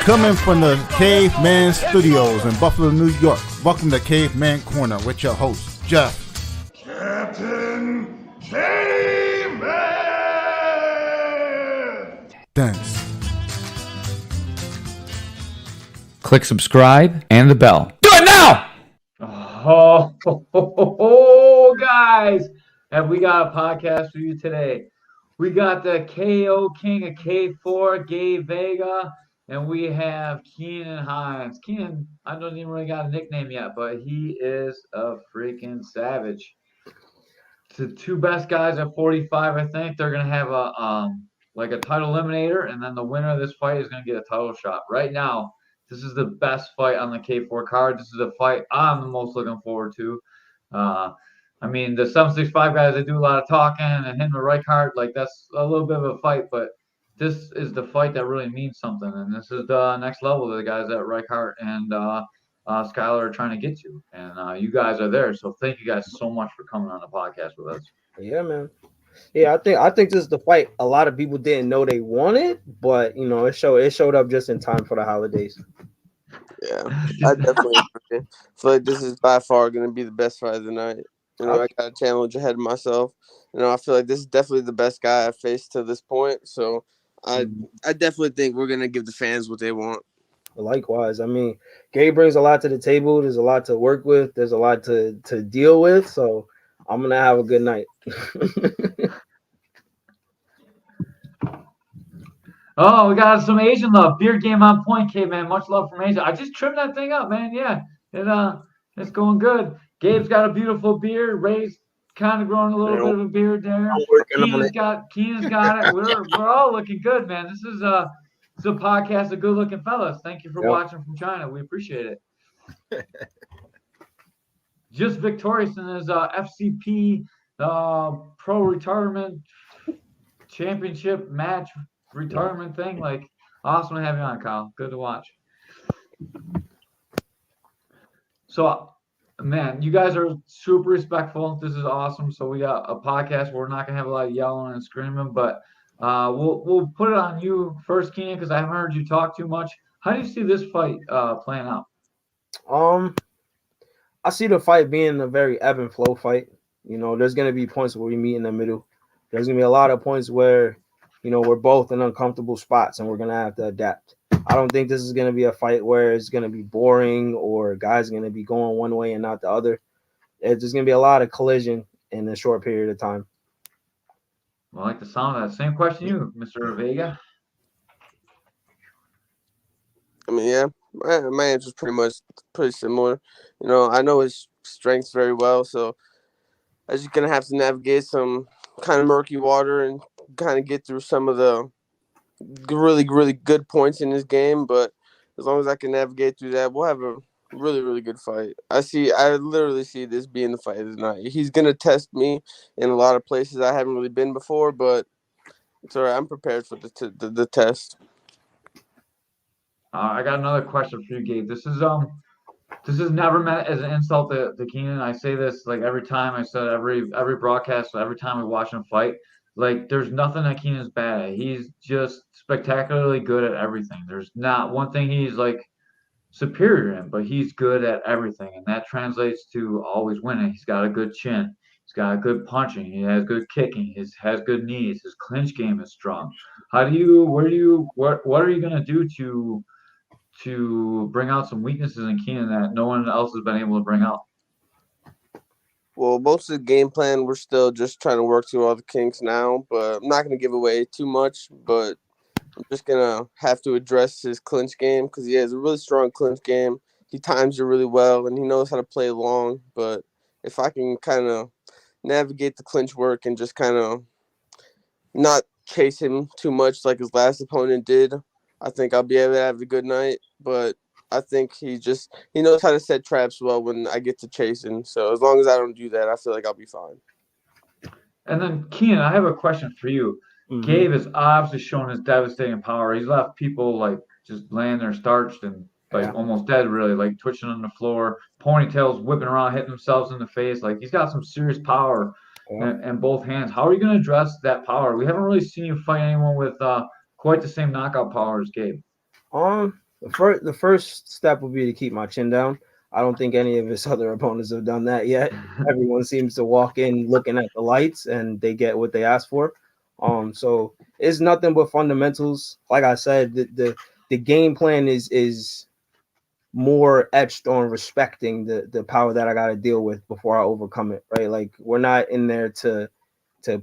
Coming from the Caveman Studios in Buffalo, New York. Welcome to Caveman Corner with your host, Jeff. Captain Caveman! Thanks. Click subscribe and the bell. Do it now! Oh, guys, have we got a podcast for you today? We got the KO King of K4, Gabe Vega, and we have Keean and Hinds. Keean, I don't even really got a nickname yet, but he is a freaking savage. The two best guys at 45, I think they're gonna have a title eliminator, and then the winner of this fight is gonna get a title shot. Right now, this is the best fight on the K4 card. This is a fight I'm the most looking forward to. I mean, the 765 guys, they do a lot of talking and hitting the right card. Like, that's a little bit of a fight, but this is the fight that really means something. And this is the next level that the guys at Reichart and Skylar are trying to get to. And you guys are there. So thank you guys so much for coming on the podcast with us. Yeah, man. Yeah, I think this is the fight a lot of people didn't know they wanted, but you know, it showed up just in time for the holidays. Yeah, I definitely agree. I feel like this is by far going to be the best fight of the night. You know, I got a challenge ahead of myself. You know, I feel like this is definitely the best guy I've faced to this point. So I definitely think we're going to give the fans what they want. Likewise. I mean, Gabe brings a lot to the table. There's a lot to work with. There's a lot to deal with. So I'm going to have a good night. Oh, we got some Asian love. Beer game on point, Caveman. Much love from Asia. I just trimmed that thing up, man. Yeah, it's going good. Gabe's got a beautiful beard. Ray's kind of growing a little bit of a beard there. Keean's got it. We're all looking good, man. This is a podcast of good-looking fellas. Thank you for watching from China. We appreciate it. Just victorious in his FCP Pro Retirement Championship match retirement thing. Like, awesome to have you on, Kyle. Good to watch. So, man, you guys are super respectful. This is awesome. So we got a podcast where we're not gonna have a lot of yelling and screaming, but we'll put it on you first, Keean, because I haven't heard you talk too much. How do you see this fight playing out? I see the fight being a very ebb and flow fight. You know, there's gonna be points where we meet in the middle. There's gonna be a lot of points where, you know, we're both in uncomfortable spots and we're gonna have to adapt. I don't think this is going to be a fight where it's going to be boring or guys going to be going one way and not the other. There's going to be a lot of collision in a short period of time. I like the sound of that. Same question to you, Mr. Vega. I mean, yeah, my answer is pretty similar. You know, I know his strengths very well, so I'm just going to have to navigate some kind of murky water and kind of get through some of the really, really good points in this game, but as long as I can navigate through that, we'll have a really, really good fight. I literally see this being the fight of the night. He's gonna test me in a lot of places I haven't really been before, but it's all right. I'm prepared for the test. I got another question for you, Gabe. This is never meant as an insult to Keenan. I say this like every time. I said every broadcast, every time we watch him fight. Like, there's nothing that Keenan's bad at. He's just spectacularly good at everything. There's not one thing he's, like, superior in, but he's good at everything, and that translates to always winning. He's got a good chin. He's got good punching. He has good kicking. He has good knees. His clinch game is strong. What are you going to do to bring out some weaknesses in Keenan that no one else has been able to bring out? Well, most of the game plan, we're still just trying to work through all the kinks now, but I'm not going to give away too much, but I'm just going to have to address his clinch game because he has a really strong clinch game. He times it really well, and he knows how to play long, but if I can kind of navigate the clinch work and just kind of not chase him too much like his last opponent did, I think I'll be able to have a good night, but I think he knows how to set traps well when I get to chasing. So as long as I don't do that, I feel like I'll be fine. And then, Keean, I have a question for you. Mm-hmm. Gabe has obviously shown his devastating power. He's left people like just laying there starched and almost dead, really, like twitching on the floor, ponytails whipping around, hitting themselves in the face. Like, he's got some serious power in both hands. How are you going to address that power? We haven't really seen you fight anyone with quite the same knockout power as Gabe. The first step would be to keep my chin down. I don't think any of his other opponents have done that yet. Everyone seems to walk in looking at the lights and they get what they ask for. So it's nothing but fundamentals. Like I said, the game plan is more etched on respecting the power that I got to deal with before I overcome it. Right? Like we're not in there to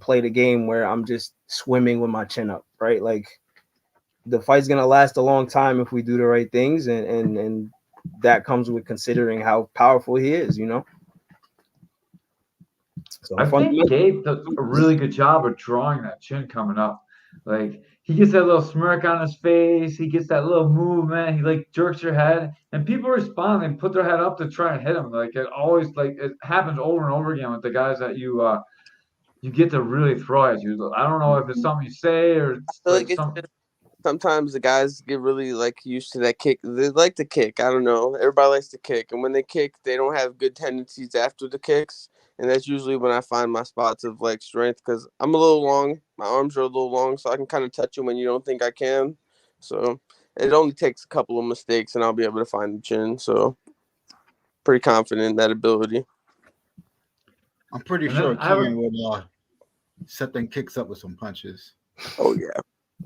play the game where I'm just swimming with my chin up. Right? Like the fight's gonna last a long time if we do the right things, and that comes with considering how powerful he is, you know. So I think Gabe does a really good job of drawing that chin coming up. Like he gets that little smirk on his face, he gets that little movement, he like jerks your head, and people respond and put their head up to try and hit him. Like it always like it happens over and over again with the guys that you get to really throw at you. I don't know if it's something you say or it's feel like like it's something. sometimes the guys get really like used to that kick. They like to kick. I don't know. Everybody likes to kick, and when they kick, they don't have good tendencies after the kicks, and that's usually when I find my spots of like strength because I'm a little long. My arms are a little long, so I can kind of touch you when you don't think I can. So it only takes a couple of mistakes, and I'll be able to find the chin. So pretty confident in that ability. I'm pretty And sure then I have Keean would set them kicks up with some punches. Oh yeah.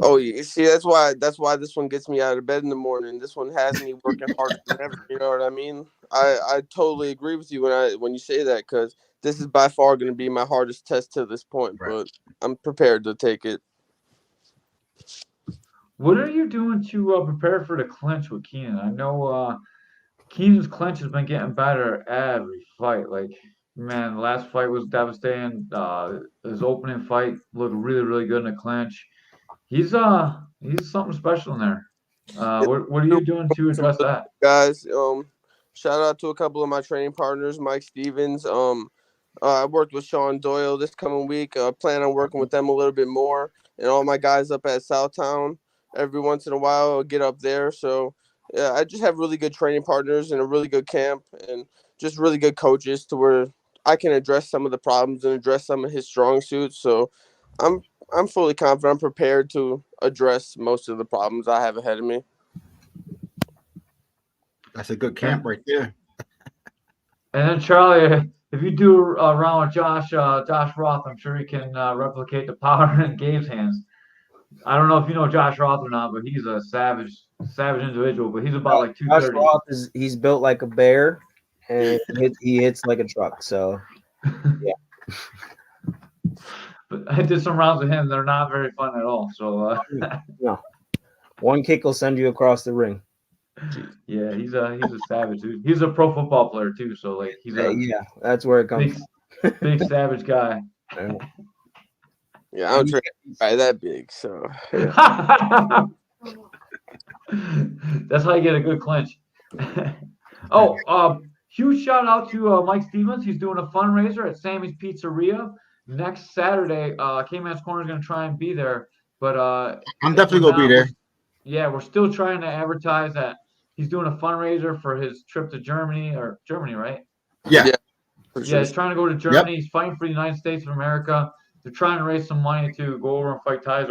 Oh yeah. See, that's why this one gets me out of bed in the morning. This one has me working harder than ever. You know what I mean? I totally agree with you when you say that because this is by far going to be my hardest test to this point. Right. But I'm prepared to take it. What are you doing to prepare for the clinch with Keenan? I know Keenan's clinch has been getting better every fight. Like, man, the last fight was devastating. His opening fight looked really, really good in the clinch. He's something special in there. What are you doing to address that? Guys, shout out to a couple of my training partners, Mike Stevens. I worked with Sean Doyle this coming week. Plan on working with them a little bit more, and all my guys up at Southtown. Every once in a while, I'll get up there. So, yeah, I just have really good training partners and a really good camp, and just really good coaches to where I can address some of the problems and address some of his strong suits. So, I'm fully confident. I'm prepared to address most of the problems I have ahead of me. That's a good camp right there. And then Charlie, if you do a round with Josh Roth, I'm sure he can replicate the power in Gabe's hands. I don't know if you know Josh Roth or not, but he's a savage individual. But he's about like Josh 230. Roth he's built like a bear, and he hits like a truck. So yeah. But I did some rounds with him. They're not very fun at all. So No, one kick will send you across the ring. yeah, he's a savage dude. He's a pro football player too. So like he's a Yeah, that's where it comes big savage guy. from. Yeah, I don't train by that big, so That's how you get a good clinch. Huge shout out to Mike Stevens. He's doing a fundraiser at Sammy's Pizzeria next Saturday. Caveman's Corner is going to try and be there, but I'm definitely going to be there. Yeah, we're still trying to advertise that he's doing a fundraiser for his trip to Germany, right? Yeah. Yeah, he's trying to go to Germany. Yep. He's fighting for the United States of America. They're trying to raise some money to go over and fight Thai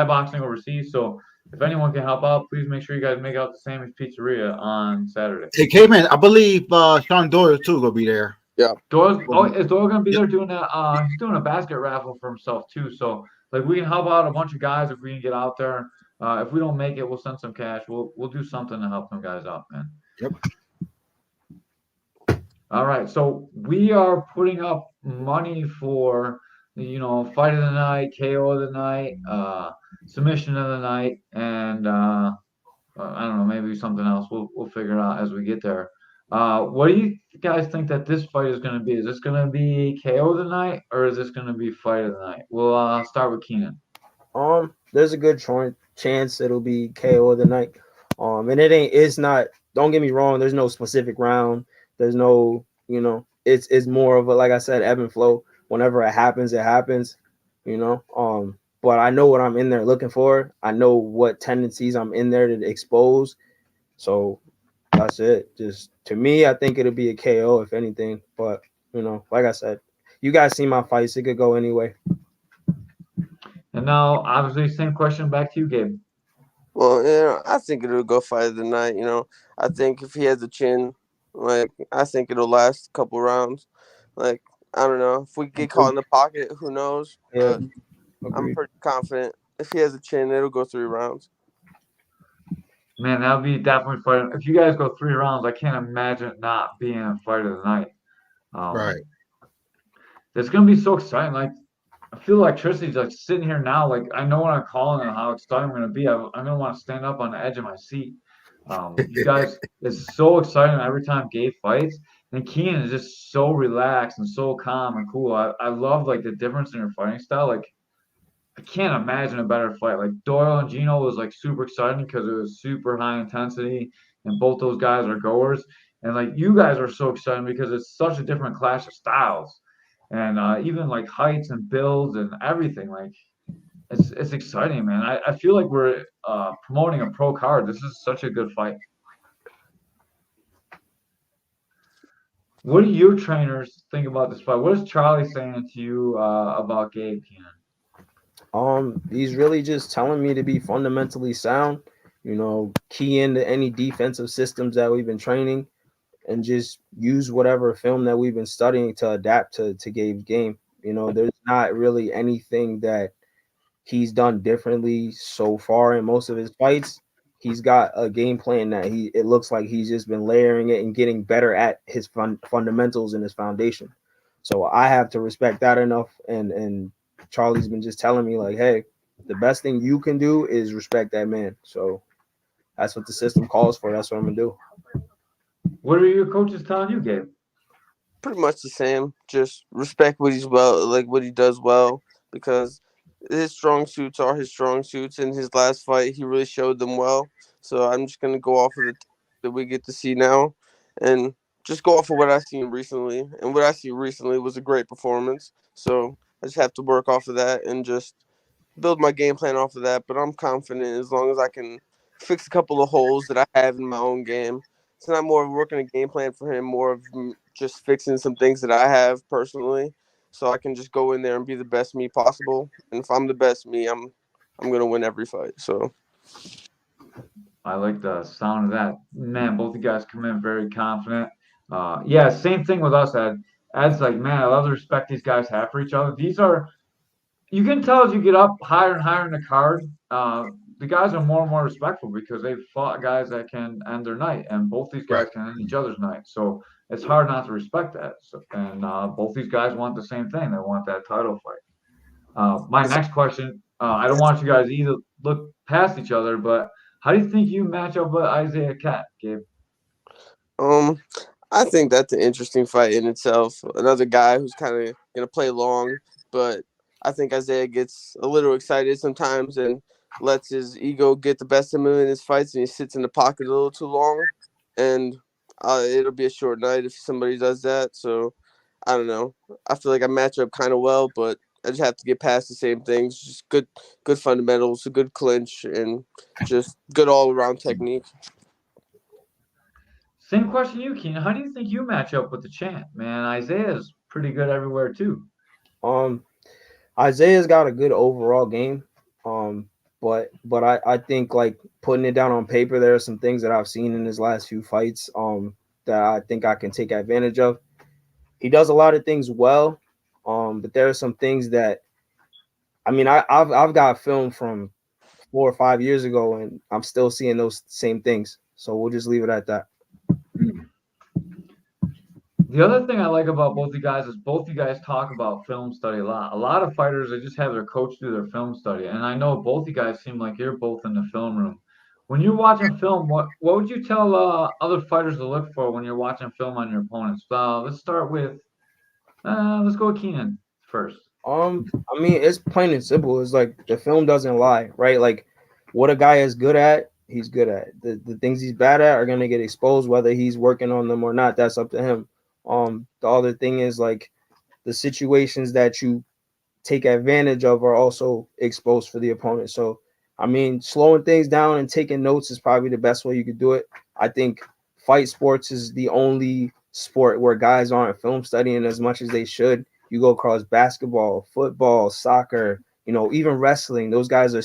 boxing overseas. So if anyone can help out, please make sure you guys make out to Sammy's Pizzeria on Saturday. Hey, Caveman, I believe Sean Doyle too will be there. Yeah. Is Doyle going to be there doing that? He's doing a basket raffle for himself too. So like we can help out a bunch of guys if we can get out there. If we don't make it, we'll send some cash. We'll do something to help them guys out, man. Yep. All right, so we are putting up money for, fight of the night, KO of the night, submission of the night, and I don't know, maybe something else. We'll figure it out as we get there. What do you guys think that this fight is going to be? Is this going to be KO of the night, or is this going to be fight of the night? We'll start with Keenan. There's a good chance it'll be KO of the night. And it's not. Don't get me wrong. There's no specific round. There's no, it's more of a, like I said, ebb and flow. Whenever it happens, But I know what I'm in there looking for. I know what tendencies I'm in there to expose. So that's it. Just to me, I think it'll be a KO if anything. But like I said, you guys see my fights. It could go anyway. And now, obviously, same question back to you, Gabe. Well, I think it'll go fight of the night. I think if he has a chin, like I think it'll last a couple rounds. Like I don't know if we get caught in the pocket, who knows? Yeah, But I'm agreed. pretty confident if he has a chin, it'll go 3 rounds. Man, that'll be definitely fight. If you guys go 3 rounds, I can't imagine it not being a fight of the night. Right. It's gonna be so exciting. Like I feel electricity's like sitting here now. Like I know when I'm calling and how excited I'm gonna be. I'm gonna want to stand up on the edge of my seat. You guys, it's so exciting every time Gabe fights. And Keean is just so relaxed and so calm and cool. I love like the difference in your fighting style. Like I can't imagine a better fight. Like Doyle and Gino was like super exciting because it was super high intensity, and both those guys are goers. And like you guys are so exciting because it's such a different clash of styles, and even like heights and builds and everything. Like it's exciting, man. I feel like we're promoting a pro card. This is such a good fight. What do your trainers think about this fight? What is Charlie saying to you about Gabe, Keenan? He's really just telling me to be fundamentally sound, key into any defensive systems that we've been training and just use whatever film that we've been studying to adapt to Gabe's game. There's not really anything that he's done differently so far in most of his fights. He's got a game plan that it looks like he's just been layering it and getting better at his fundamentals and his foundation. So I have to respect that enough. And Charlie's been just telling me like, hey, the best thing you can do is respect that man. So that's what the system calls for. That's what I'm gonna do. What are your coaches telling you, Gabe? Pretty much the same. Just respect what he does well, because his strong suits are his strong suits. In his last fight, he really showed them well. So I'm just gonna go off of the that we get to see now, and just go off of what I've seen recently. And what I see recently was a great performance. So I just have to work off of that and just build my game plan off of that. But I'm confident as long as I can fix a couple of holes that I have in my own game. It's not more of working a game plan for him, more of just fixing some things that I have personally, so I can just go in there and be the best me possible. And if I'm the best me, I'm gonna win every fight. So I like the sound of that. Man, both you guys come in very confident. Yeah, same thing with us, Ed. Ed's like, man, I love the respect these guys have for each other. These are, you can tell as you get up higher and higher in the card, the guys are more and more respectful because they've fought guys that can end their night, and both these Right. guys can end each other's night. So it's hard not to respect that. So, and both these guys want the same thing. They want that title fight. My next question, I don't want you guys to either look past each other, but how do you think you match up with Isaiah Cat, Gabe? um, I think that's an interesting fight in itself. Another guy who's kind of gonna play long, but I think Isaiah gets a little excited sometimes and lets his ego get the best of him in his fights, and he sits in the pocket a little too long, and it'll be a short night if somebody does that. So I don't know. I feel like I match up kind of well, but I just have to get past the same things. Just good fundamentals, a good clinch, and just good all around technique. Same question to you, Keenan. How do you think you match up with the champ, man? Isaiah's pretty good everywhere too. Um, Isaiah's got a good overall game. Um, but I think like putting it down on paper, there are some things that I've seen in his last few fights that I think I can take advantage of. He does a lot of things well, but there are some things that I mean I've got film from 4 or 5 years ago, and I'm still seeing those same things. So we'll just leave it at that. The other thing I like about both you guys is both you guys talk about film study a lot. A lot of fighters, they just have their coach do their film study. And I know both you guys seem like you're both in the film room. When you're watching film, what would you tell other fighters to look for when you're watching film on your opponents? Let's start with, let's go with Keenan first. I mean, it's plain and simple. It's like the film doesn't lie, right? Like what a guy is good at, he's good at. The things he's bad at are gonna get exposed, whether he's working on them or not. That's up to him. The other thing is like the situations that you take advantage of are also exposed for the opponent. So, I mean, slowing things down and taking notes is probably the best way you could do it. I think fight sports is the only sport where guys aren't film studying as much as they should. You go across basketball, football, soccer, even wrestling. Those guys are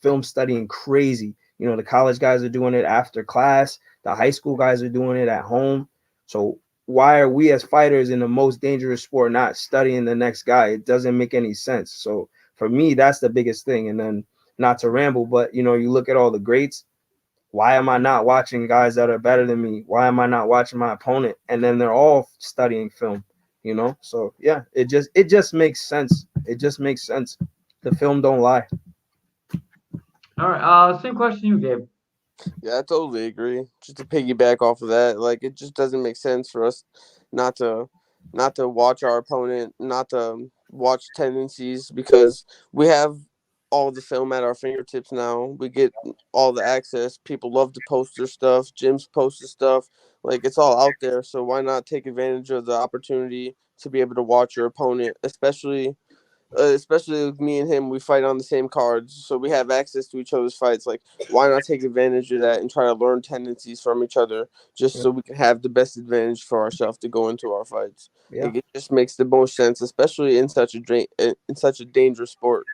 film studying crazy You know, the college guys are doing it after class. The high school guys are doing it at home. So why are we as fighters in the most dangerous sport not studying the next guy? It doesn't make any sense. So for me, that's the biggest thing. And then not to ramble, but you know, you look at all the greats. Why am I not watching guys that are better than me? Why am I not watching my opponent? And then they're all studying film, you know? So yeah, it just makes sense. It just makes sense. The film don't lie. All right. Same question to you, Gabe. Yeah, I totally agree. Just to piggyback off of that, like it just doesn't make sense for us not to watch our opponent, not to watch tendencies because we have all the film at our fingertips now. We get all the access. People love to post their stuff. Gyms post their stuff. Like it's all out there. So why not take advantage of the opportunity to be able to watch your opponent, especially with me and him, we fight on the same cards, so we have access to each other's fights. Like, why not take advantage of that and try to learn tendencies from each other, just Yeah. so we can have the best advantage for ourselves to go into our fights? Yeah. Like, it just makes the most sense, especially in such a dangerous sport.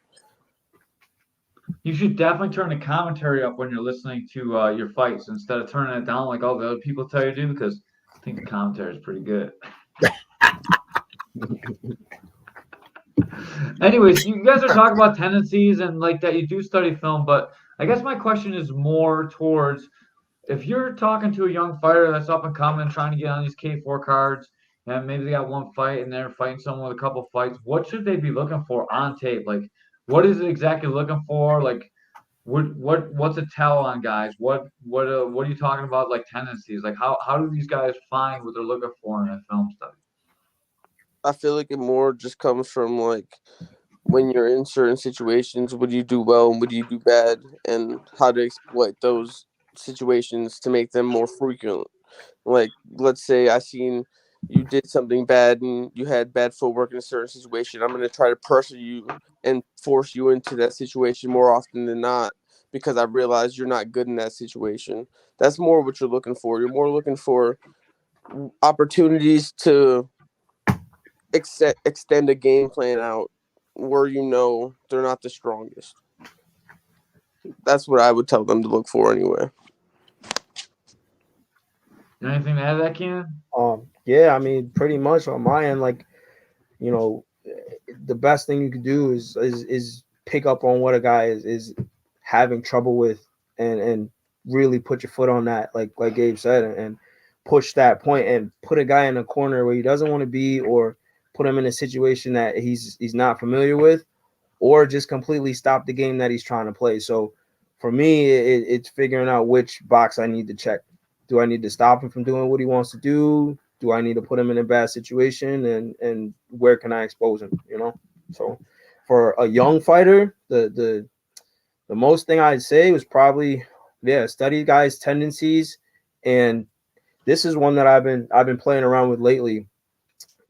You should definitely turn the commentary up when you're listening to your fights instead of turning it down like all the other people tell you to do, because I think the commentary is pretty good. Anyways, you guys are talking about tendencies and like that you do study film, but I guess my question is more towards if you're talking to a young fighter that's up and coming, trying to get on these K4 cards, and maybe they got one fight and they're fighting someone with a couple fights, what should they be looking for on tape? Like, what is it exactly looking for? Like, what's a tell on guys? What are you talking about? Like tendencies? Like how do these guys find what they're looking for in a film study? I feel like it more just comes from like when you're in certain situations, what do you do well and what do you do bad, and how to exploit those situations to make them more frequent. Like, let's say I seen you did something bad and you had bad footwork in a certain situation. I'm going to try to pressure you and force you into that situation more often than not because I realize you're not good in that situation. That's more what you're looking for. You're more looking for opportunities to extend a game plan out where you know they're not the strongest. That's what I would tell them to look for anyway. Anything to add to that, Keean? Yeah, I mean, pretty much on my end, like, you know, the best thing you could do is pick up on what a guy is having trouble with and really put your foot on that, like Gabe said, and push that point and put a guy in a corner where he doesn't want to be, or put him in a situation that he's not familiar with, or just completely stop the game that he's trying to play. So for me, it's figuring out which box I need to check. Do I need to stop him from doing what he wants to do? Do I need to put him in a bad situation? And where can I expose him? You know? So for a young fighter, the most thing I'd say was probably, yeah, study guys' tendencies. And this is one that I've been playing around with lately.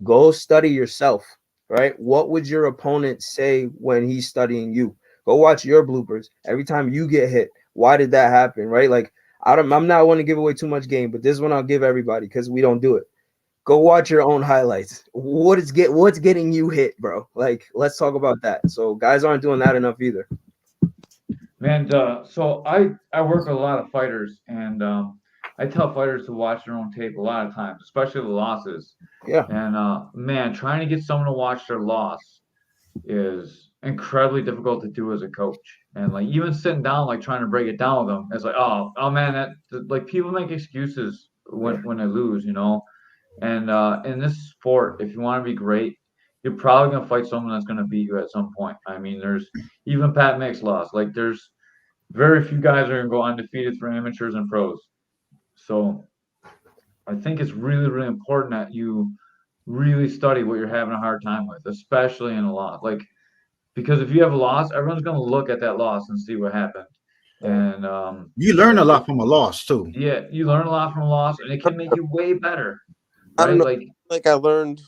Go study yourself, right? What would your opponent say when he's studying you? Go watch your bloopers. Every time you get hit, why did that happen, right? Like, I'm not want to give away too much game, but this one I'll give everybody because we don't do it. Go watch your own highlights. What's getting you hit, bro? Like, let's talk about that. So guys aren't doing that enough either. Man, so I work with a lot of fighters, and I tell fighters to watch their own tape a lot of times, especially the losses. Yeah. And man, trying to get someone to watch their loss is incredibly difficult to do as a coach. And like even sitting down, like trying to break it down with them, it's like, oh man, that like people make excuses when they lose, you know. And in this sport, if you want to be great, you're probably gonna fight someone that's gonna beat you at some point. I mean, there's even Pat Mick's lost. Like there's very few guys are gonna go undefeated for amateurs and pros. So I think it's really, really important that you really study what you're having a hard time with, especially in a loss. Like because if you have a loss, everyone's gonna look at that loss and see what happened. And You learn a lot from a loss too. yeah, you learn a lot from a loss, and it can make you way better, I don't right? know. Like Like I learned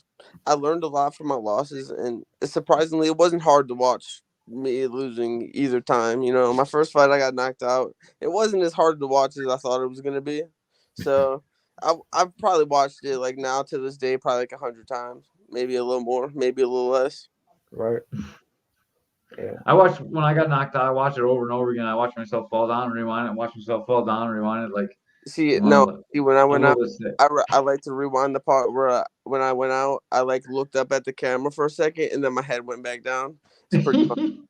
a lot from my losses, and surprisingly, it wasn't hard to watch me losing either time. You know, my first fight I got knocked out. It wasn't as hard to watch as I thought it was gonna be. So I've probably watched it like now to this day probably like 100 times, maybe a little more, maybe a little less. Right. Yeah. I watched when I got knocked out. I watched it over and over again. I watched myself fall down and rewind it. Watch myself fall down and rewind it. Like, See, no, well, see, when I a went little out, bit sick. I like to rewind the part where when I went out, I like looked up at the camera for a second, and then my head went back down. It's pretty fun.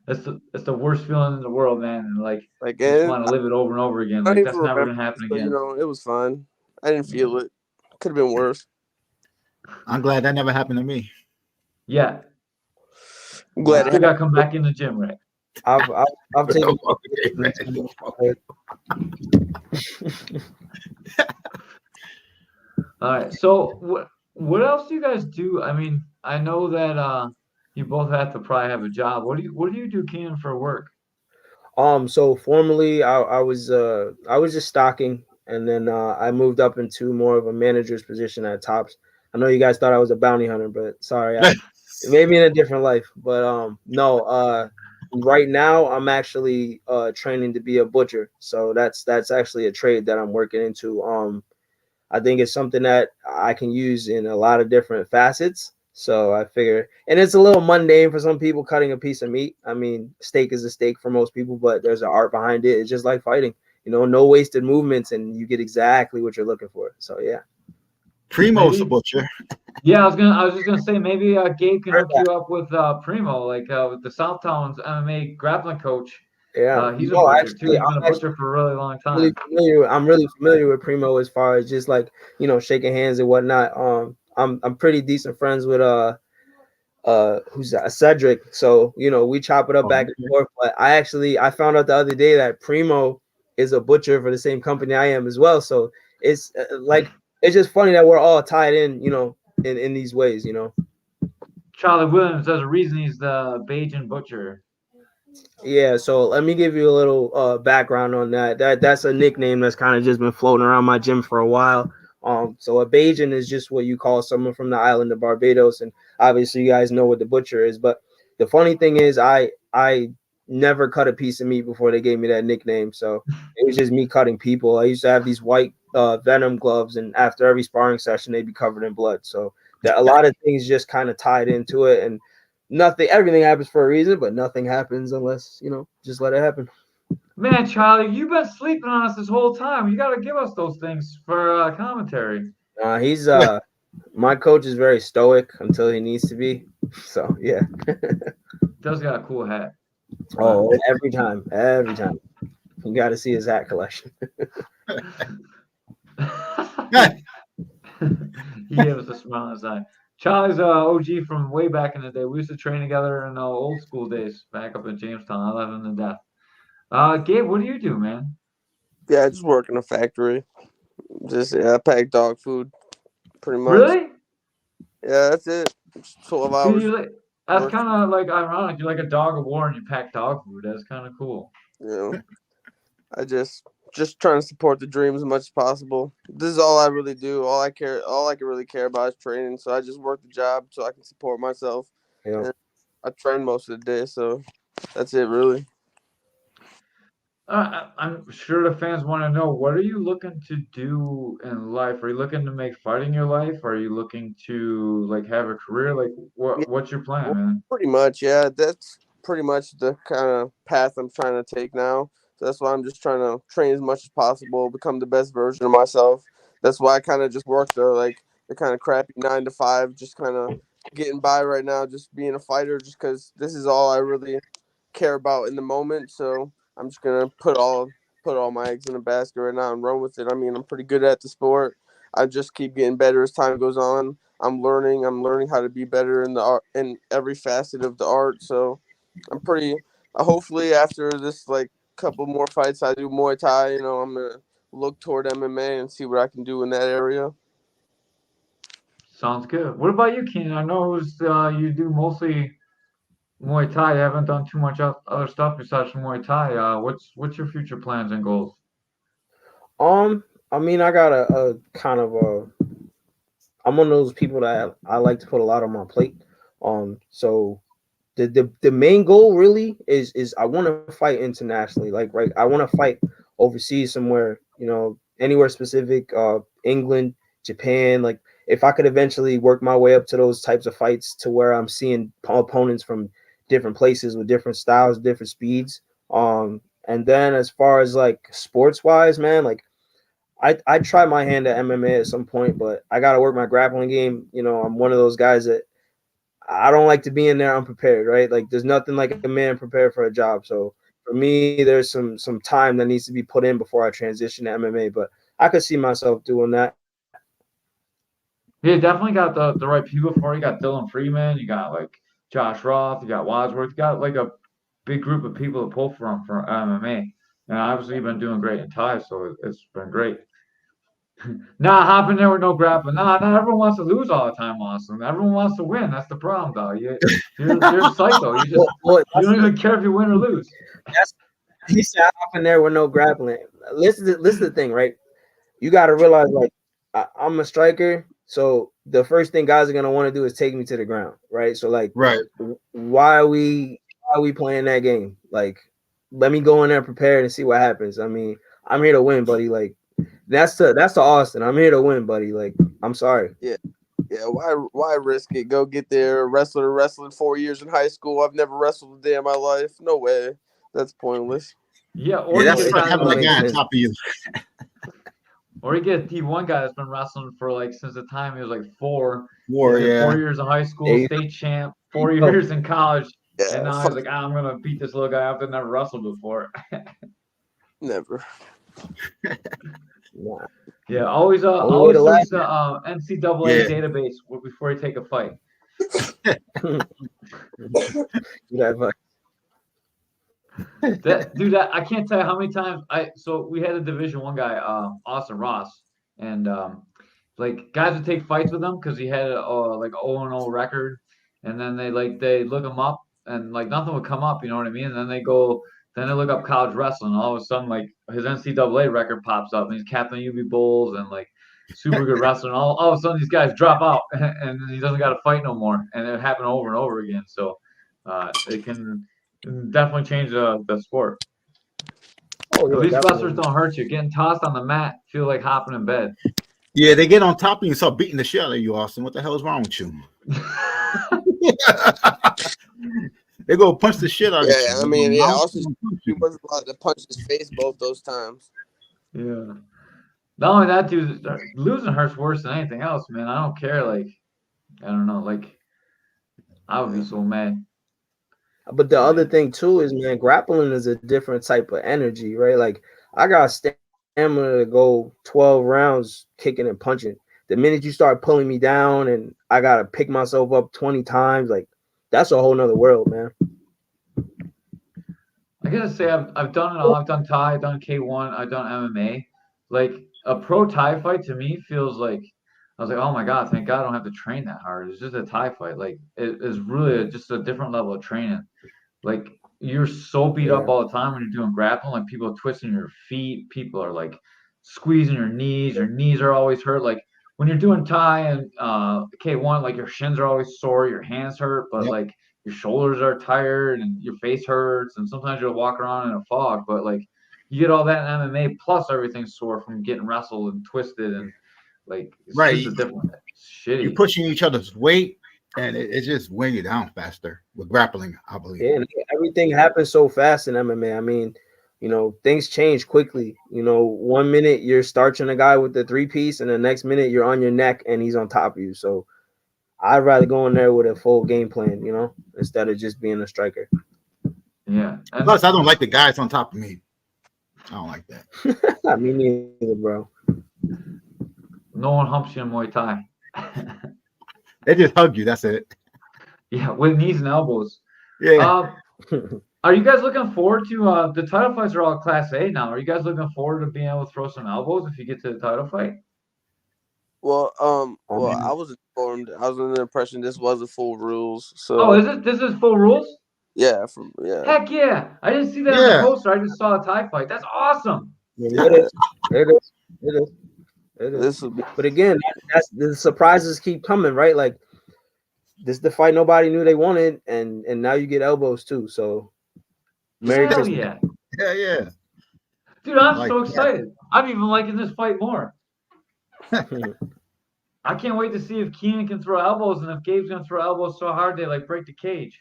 That's the worst feeling in the world, man. And like, Like, you just and want to live it over and over again. I don't Like, even that's never remember gonna happen this, but again. it was fun. I didn't feel it. Could have been worse. I'm glad that never happened to me. Yeah, I'm glad still it gotta come back in the gym, right? I've taken. All right. So what else do you guys do? I mean, I know that you both have to probably have a job. What do you do, Keean, for work? So formerly I was just stocking, and then I moved up into more of a manager's position at Tops. I know you guys thought I was a bounty hunter, but sorry, maybe in a different life. But no, right now I'm actually training to be a butcher. So that's actually a trade that I'm working into. I think it's something that I can use in a lot of different facets. So I figure, and it's a little mundane for some people cutting a piece of meat. I mean, steak is a steak for most people, but there's an art behind it. It's just like fighting, no wasted movements, and you get exactly what you're looking for. So yeah. Primo's a butcher. Yeah, I was just gonna say maybe Gabe can hook you up with Primo, like with the Southtowns MMA grappling coach. Yeah. He's a No, butcher too. actually, He's been a butcher for a really long really time. I'm really familiar with Primo as far as just like, shaking hands and whatnot. I'm pretty decent friends with who's that? Cedric. So, we chop it up back and forth. But I found out the other day that Primo is a butcher for the same company I am as well. So it's it's just funny that we're all tied in, in these ways, Charlie Williams, there's a reason he's the Bajan butcher. Yeah, so let me give you a little background on that. That's a nickname that's kind of just been floating around my gym for a while. So a Bajan is just what you call someone from the island of Barbados, and obviously you guys know what the butcher is. But the funny thing is, I never cut a piece of meat before they gave me that nickname. So it was just me cutting people. I used to have these white Venom gloves, and after every sparring session, they'd be covered in blood. So that a lot of things just kind of tied into it, and everything happens for a reason, but nothing happens unless, just let it happen. Man, Charlie, you've been sleeping on us this whole time. You got to give us those things for commentary. He's my coach is very stoic until he needs to be. So yeah. Does got a cool hat. Oh, every time. You got to see his hat collection. He gave us a smile on his eye. Charlie's OG from way back in the day. We used to train together in old school days back up in Jamestown. I love him to death. Gabe, what do you do, man? Yeah, I just work in a factory. I pack dog food, pretty much. Really? Yeah, that's it. Just 12 hours. That's kind of like ironic. You're like a dog of war and you pack dog food. That's kind of cool. I just trying to support the dream as much as possible. This is all I really do. All I can really care about is training. So I just work the job so I can support myself. Yeah. And I train most of the day, so that's it really. I'm sure the fans want to know, what are you looking to do in life? Are you looking to make fighting your life? Are you looking to have a career? Like what's your plan, man? Pretty much, yeah. That's pretty much the kind of path I'm trying to take now. So that's why I'm just trying to train as much as possible, become the best version of myself. That's why I kind of just work the kind of crappy 9 to 5, just kind of getting by right now, just being a fighter, just because this is all I really care about in the moment. So I'm just gonna put all my eggs in a basket right now and run with it. I mean, I'm pretty good at the sport. I just keep getting better as time goes on. I'm learning how to be better in the art, in every facet of the art. So I'm pretty. Hopefully, after this couple more fights, I do Muay Thai. I'm gonna look toward MMA and see what I can do in that area. Sounds good. What about you, Keenan? I know you do mostly Muay Thai. You haven't done too much other stuff besides Muay Thai. What's your future plans and goals? I mean, I got a kind of I'm one of those people that I like to put a lot on my plate. So the main goal really is I want to fight internationally. I want to fight overseas somewhere, anywhere specific, England, Japan. Like if I could eventually work my way up to those types of fights to where I'm seeing opponents from different places with different styles, different speeds. And then as far as like sports wise, man, like I try my hand at MMA at some point, but I gotta work my grappling game. You know, I'm one of those guys that I don't like to be in there unprepared, right? Like there's nothing like a man prepared for a job. So for me, there's some time that needs to be put in before I transition to MMA. But I could see myself doing that. Yeah, definitely got the right people for it. You got Dylan Freeman, you got like Josh Roth, you got Wadsworth, you got like a big group of people to pull from for MMA. And obviously you've been doing great in Thai, so it's been great. Nah, hopping there with no grappling. Nah, not everyone wants to lose all the time, Austin. Everyone wants to win. That's the problem, though. You're psycho. You don't even care if you win or lose. He said up in there with no grappling. Listen to the thing, right? You got to realize, like, I'm a striker, so the first thing guys are gonna want to do is take me to the ground, right? So, like, why are we playing that game? Like, let me go in there prepared and see what happens. I mean, I'm here to win, buddy. Like, that's to Austin. I'm here to win, buddy. Like, I'm sorry. Yeah. Why risk it? Go get there. Wrestling 4 years in high school. I've never wrestled a day in my life. No way. That's pointless. Yeah, or that's you like having a guy on top of you. Or you get a D1 guy that's been wrestling for like since the time he was like 4. 4 years in high school, state champ, 4 years in college, and now he's like, I'm gonna beat this little guy up that never wrestled before. Never. Yeah, always search the NCAA database before you take a fight. Dude, I can't tell you how many times so we had a Division 1 guy, Austin Ross, and like guys would take fights with him because he had a like 0-0 record, and then they look him up and like nothing would come up, you know what I mean? And then they look up college wrestling, and all of a sudden like his NCAA record pops up and he's captain of UB Bulls and like super good wrestler, and all of a sudden these guys drop out and he doesn't got to fight no more, and it happened over and over again. So it can definitely change the sport. At least wrestlers don't hurt you. Getting tossed on the mat feel like hopping in bed. Yeah, they get on top of you and start beating the shit out of you, Austin. What the hell is wrong with you? They go punch the shit out of you. Yeah, I mean, Austin wasn't allowed to punch his face both those times. Yeah. Not only that, dude, losing hurts worse than anything else, man. I don't care. Like, I don't know. Like, I would be so mad. But the other thing too is, man, grappling is a different type of energy, right? Like, I got stamina to go 12 rounds kicking and punching. The minute you start pulling me down and I gotta pick myself up 20 times, like that's a whole nother world, man. I gotta say, I've done it all. I've done Thai, I've done K1, I've done MMA. Like a pro Thai fight to me feels like I was like, oh my God, thank God I don't have to train that hard. It's just a Thai fight. Like it is really just a different level of training. Like you're so beat up all the time when you're doing grappling. Like people are twisting your feet, people are like squeezing your knees are always hurt. Like when you're doing Thai and K1, like your shins are always sore, your hands hurt, but like your shoulders are tired and your face hurts, and sometimes you'll walk around in a fog. But like you get all that in MMA, plus everything's sore from getting wrestled and twisted, and like it's just a different shitty. You're pushing each other's weight, and it's just weighing you down faster with grappling, I believe. Yeah, everything happens so fast in MMA. I mean, you know, things change quickly. You know, 1 minute you're starching a guy with the 3-piece, and the next minute you're on your neck and he's on top of you. So I'd rather go in there with a full game plan, you know, instead of just being a striker. Yeah. Plus, I don't like the guys on top of me. I don't like that. Me neither, bro. No one humps you in Muay Thai. They just hug you. That's it. Yeah, with knees and elbows. Yeah. Are you guys looking forward to the title fights are all Class A now? Are you guys looking forward to being able to throw some elbows if you get to the title fight? Well, I was informed. I was under the impression this was a full rules. So. Oh, is it? This is full rules? Yeah. Heck yeah! I didn't see that on the poster. I just saw a Thai fight. That's awesome. It is. But again, that's the surprises keep coming, right? Like this is the fight nobody knew they wanted, and now you get elbows too. So Merry Christmas. Yeah. Dude, I'm so excited. I'm even liking this fight more. I can't wait to see if Keean can throw elbows and if Gabe's gonna throw elbows so hard they like break the cage.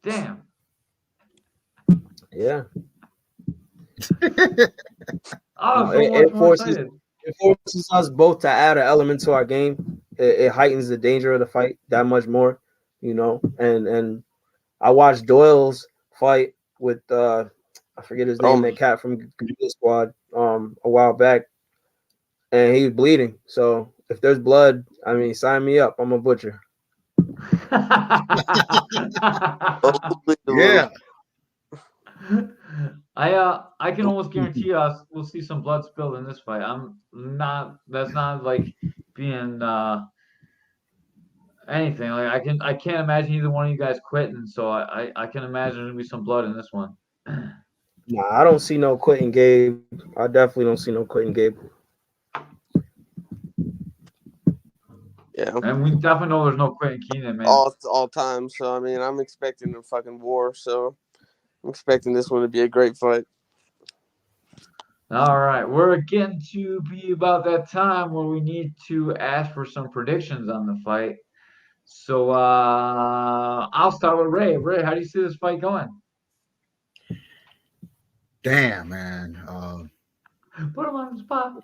Damn. Yeah. Oh, No, so much more excited. it forces us both to add an element to our game. It heightens the danger of the fight that much more, you know. And I watched Doyle's fight with I forget his name, that cat from Gorilla Squad, a while back, and he was bleeding. So if there's blood, I mean, sign me up. I'm a butcher. Yeah. I can almost guarantee us we'll see some blood spilled in this fight. That's not like being anything. Like I can't imagine either one of you guys quitting, so I can imagine there'll be some blood in this one. Nah, I don't see no quitting Gabe. I definitely don't see no quitting Gabe. Yeah. And we definitely know there's no quitting Keenan, man. All time. So I mean, I'm expecting a fucking war. So I'm expecting this one to be a great fight. All right, we're getting to be about that time where we need to ask for some predictions on the fight. So I'll start with Ray. Ray, how do you see this fight going? Damn, man. Put him on the spot.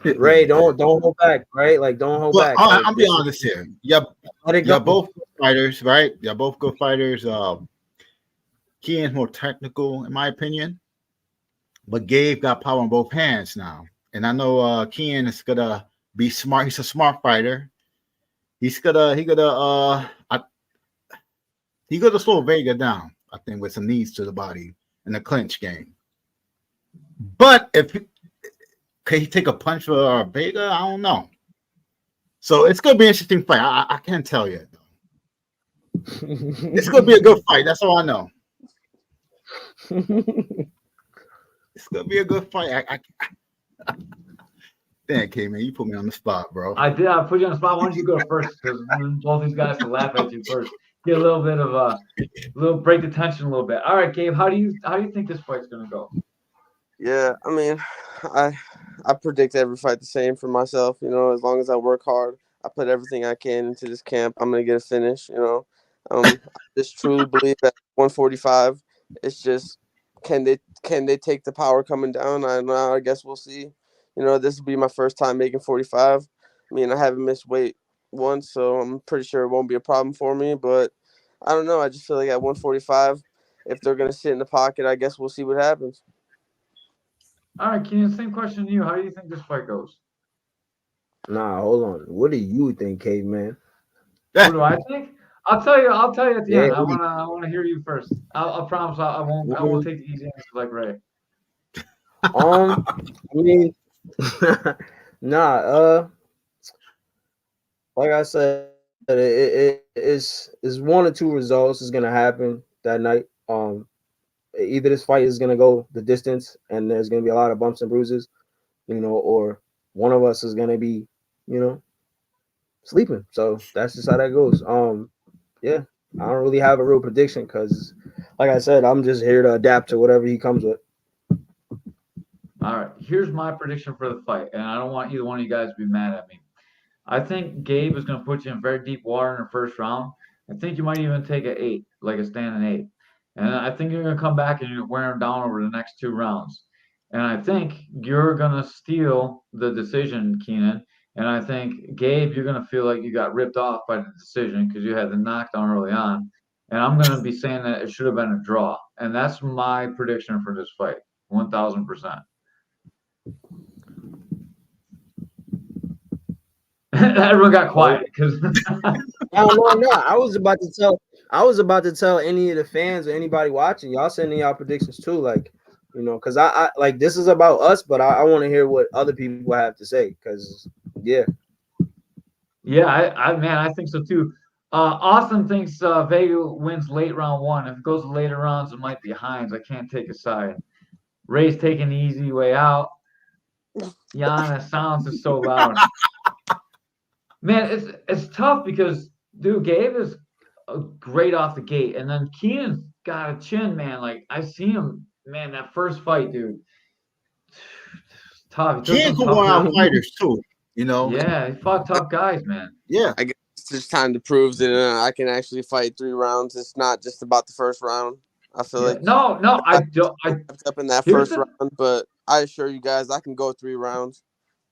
Ray, don't hold back, right? Like, don't hold back. I'll be honest here. Let it You're go. both good fighters, right? You're both good fighters. Keean's more technical, in my opinion, but Gabe got power in both hands now. And I know Keean is gonna be smart. He's a smart fighter. He gonna slow Vega down, I think, with some knees to the body in the clinch game. But can he take a punch for Vega? I don't know. So it's gonna be an interesting fight. I can't tell yet, though. It's gonna be a good fight. That's all I know. It's gonna be a good fight. Damn, Caveman, you put me on the spot, bro. I did. I put you on the spot. Why don't you go first? Because both these guys can laugh at you first. Get a little bit of break the tension a little bit. All right, Gabe, how do you think this fight's gonna go? Yeah, I mean, I predict every fight the same for myself. You know, as long as I work hard, I put everything I can into this camp, I'm gonna get a finish. You know, I just truly believe that 145. It's just can they take the power coming down? I don't know. I guess we'll see. You know, this will be my first time making 45. I mean, I haven't missed weight once, so I'm pretty sure it won't be a problem for me. But I don't know. I just feel like at 145, if they're gonna sit in the pocket, I guess we'll see what happens. All right, Keenan, same question to you. How do you think this fight goes? Nah, hold on. What do you think, Caveman? What do I think? I'll tell you at the Yeah, end. I wanna hear you first. I'll promise I won't take the easy answers like Ray. I mean, nah. Like I said, it is one or two results is gonna happen that night. Either this fight is gonna go the distance, and there's gonna be a lot of bumps and bruises, you know, or one of us is gonna be, you know, sleeping. So that's just how that goes. Yeah, I don't really have a real prediction because, like I said, I'm just here to adapt to whatever he comes with. All right, here's my prediction for the fight, and I don't want either one of you guys to be mad at me. I think Gabe is going to put you in very deep water in the first round. I think you might even take an 8, like a standing 8. And I think you're going to come back and you're going to wear him down over the next 2 rounds. And I think you're going to steal the decision, Keenan. And I think, Gabe, you're going to feel like you got ripped off by the decision because you had the knockdown early on. And I'm going to be saying that it should have been a draw. And that's my prediction for this fight, 1,000%. Everyone got quiet because No. I was about to tell any of the fans or anybody watching, y'all sending y'all predictions too, like, you know, because I like this is about us, but I want to hear what other people have to say, because yeah, I think so too. Austin thinks Vega wins late round 1. If it goes to later rounds, it might be Hinds. I can't take a side. Ray's taking the easy way out. Yana, sounds is so loud. Man, it's tough because, dude, Gabe is great off the gate, and then Kean's got a chin, man. Like, I see him, man, that first fight, dude. Tough. Kean can wear out fighters too, you know. Yeah, he fought tough guys, man. Yeah, I guess it's just time to prove that I can actually fight 3 rounds. It's not just about the first round. I feel like no, I don't. up in that Here's first round, but I assure you guys, I can go 3 rounds.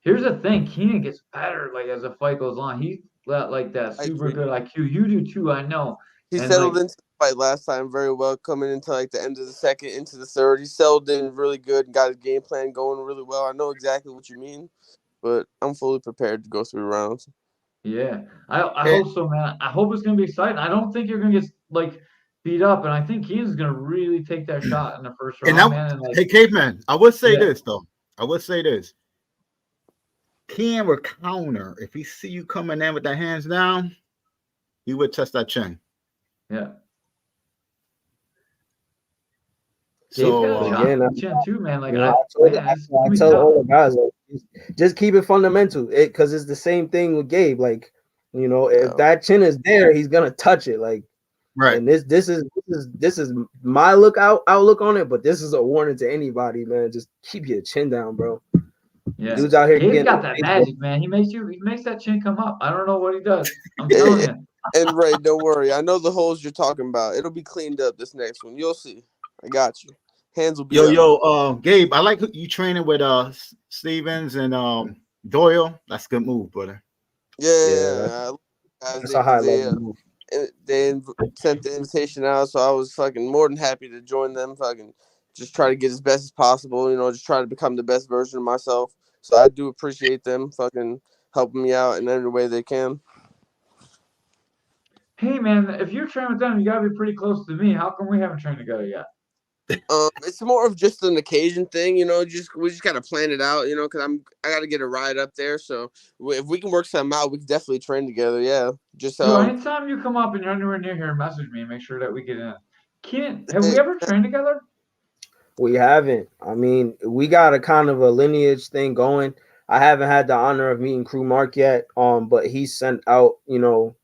Here's the thing: Keean gets better like as the fight goes on. He's got like that I super agree. good IQ. You do too, I know. He And settled like, into the fight last time very well, coming into like the end of the second, into the third. He settled in really good and got his game plan going really well. I know exactly what you mean, but I'm fully prepared to go 3 rounds. yeah, I Eh, hope so, man. I hope it's gonna be exciting. I don't think you're gonna get like beat up, and I think Keean's gonna really take that shot in the first And round, now, man. And like, hey, Caveman, I would say yeah, this though. I would say this. Keean will counter if he see you coming in with the hands down. He would test that chin. yeah. Gabe's So got a Again, shot chin too, man. Like, you know, I gonna be tell tough. all the guys, like, just keep it fundamental. Because it's the same thing with Gabe. Like, you know, if that chin is there, he's gonna touch it. Like, right. and this is my outlook on it. But this is a warning to anybody, man. Just keep your chin down, bro. Yeah, Dudes out here Gabe's getting got that magic, man. He makes that chin come up. I don't know what he does. I'm telling you. And Ray, don't worry. I know the holes you're talking about. It'll be cleaned up this next one. You'll see. I got you. Hands will be up. Gabe, I like you training with Stevens and Doyle. That's a good move, brother. Yeah. That's a high level move. They sent the invitation out, so I was fucking more than happy to join them. Fucking just try to get as best as possible. You know, just try to become the best version of myself. So I do appreciate them fucking helping me out in every way they can. Hey, man, if you're training with them, you gotta be pretty close to me. How come we haven't trained together yet? It's more of just an occasion thing, you know. We just gotta plan it out, you know, because I gotta get a ride up there. So if we can work something out, we can definitely train together. Yeah, just Yo, anytime you come up and you're anywhere near here, message me and make sure that we get in. Keean, have we ever trained together? We haven't. I mean, we got a kind of a lineage thing going. I haven't had the honor of meeting Crew Mark yet. But he sent out, you know,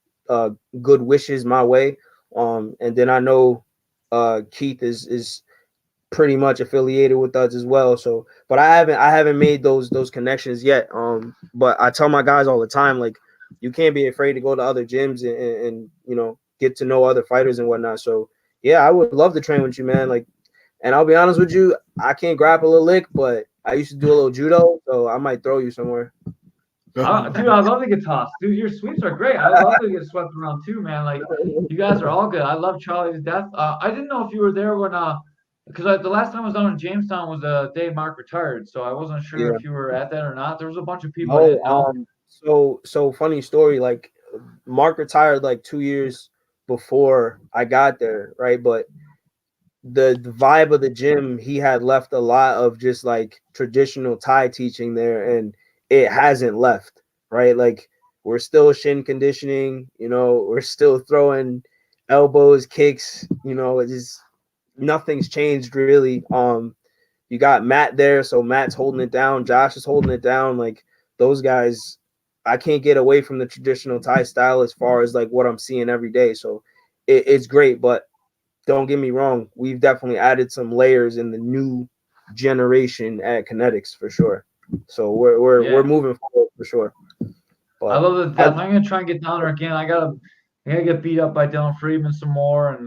good wishes my way. And then I know Keith is pretty much affiliated with us as well. So, but I haven't made those connections yet. But I tell my guys all the time, like, you can't be afraid to go to other gyms and you know, get to know other fighters and whatnot. So yeah, I would love to train with you, man. Like, and I'll be honest with you, I can't grapple a lick, but I used to do a little judo, so I might throw you somewhere. Dude, I love to get tossed. Dude, your sweeps are great. I love to get swept around too, man. Like, you guys are all good. I love Charlie to death. I didn't know if you were there when because the last time I was down in Jamestown was the day Mark retired, so I wasn't sure if you were at that or not. There was a bunch of people I didn't know. So funny story. Like, Mark retired like 2 years before I got there, right? But the vibe of the gym, he had left a lot of just like traditional Thai teaching there, and it hasn't left, right? Like, we're still shin conditioning, you know, we're still throwing elbows, kicks, you know, it's just nothing's changed really. You got Matt there, so Matt's holding it down, Josh is holding it down. Like, those guys, I can't get away from the traditional Thai style as far as like what I'm seeing every day. So it's great, but don't get me wrong, we've definitely added some layers in the new generation at Kinetics for sure. So we're moving forward for sure. But I love the depth. I'm gonna try and get down there again. I gotta get beat up by Dylan Friedman some more, and